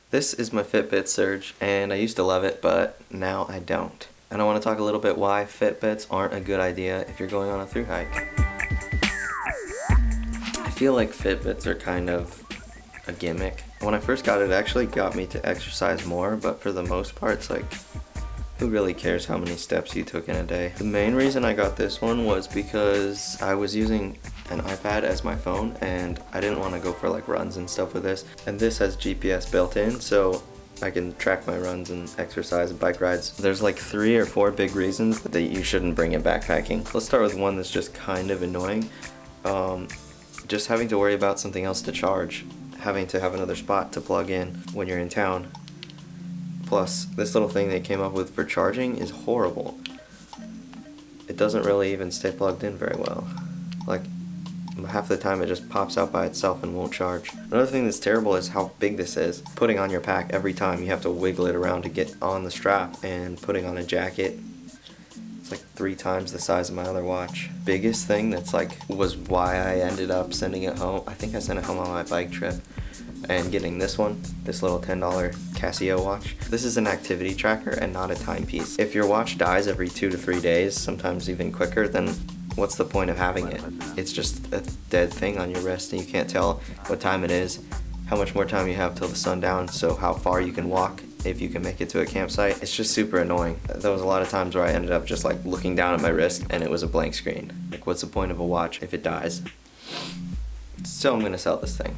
This is my Fitbit Surge, and I used to love it, but now I don't. And I want to talk a little bit why Fitbits aren't a good idea if you're going on a thru hike. I feel like Fitbits are kind of a gimmick. When I first got it, it actually got me to exercise more, but for the most part, it's like, who really cares how many steps you took in a day? The main reason I got this one was because I was using an iPad as my phone and I didn't want to go for like runs and stuff with this. And this has GPS built in, so I can track my runs and exercise and bike rides. There's like 3 or 4 big reasons that you shouldn't bring it backpacking. Let's start with one that's just kind of annoying. Just having to worry about something else to charge. Having to have another spot to plug in when you're in town. Plus, this little thing they came up with for charging is horrible. It doesn't really even stay plugged in very well. Like, half the time it just pops out by itself and won't charge. Another thing that's terrible is how big this is. Putting on your pack every time, you have to wiggle it around to get on the strap, and putting on a jacket, it's like 3 times the size of my other watch. Biggest thing that's like, was why I ended up sending it home. I think I sent it home on my bike trip. And getting this one, this little $10 Casio watch. This is an activity tracker and not a timepiece. If your watch dies every 2 to 3 days, sometimes even quicker, then what's the point of having it? It's just a dead thing on your wrist and you can't tell what time it is, how much more time you have till the sundown, so how far you can walk if you can make it to a campsite. It's just super annoying. There was a lot of times where I ended up just like looking down at my wrist and it was a blank screen. Like, what's the point of a watch if it dies? So I'm gonna sell this thing.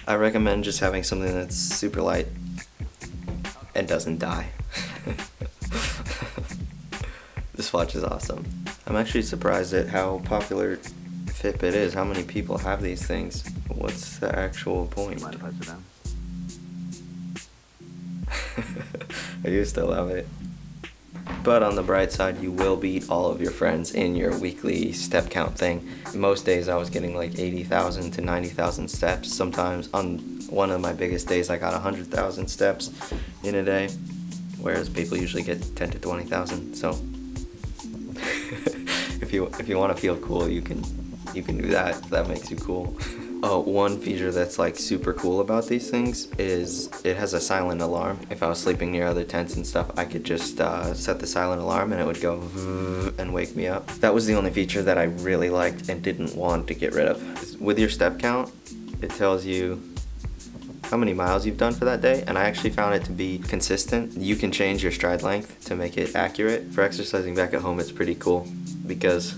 I recommend just having something that's super light and doesn't die. This watch is awesome. I'm actually surprised at how popular Fitbit is. How many people have these things? What's the actual point? Mind if I sit down? I used to love it. But on the bright side, you will beat all of your friends in your weekly step count thing. Most days I was getting like 80,000 to 90,000 steps. Sometimes on one of my biggest days I got 100,000 steps in a day, whereas people usually get 10 to 20,000. So if you want to feel cool, you can do that if that makes you cool. Oh, one feature that's like super cool about these things is it has a silent alarm. If I was sleeping near other tents and stuff, I could just set the silent alarm and it would go and wake me up. That was the only feature that I really liked and didn't want to get rid of. With your step count, it tells you how many miles you've done for that day, and I actually found it to be consistent. You can change your stride length to make it accurate. For exercising back at home, it's pretty cool because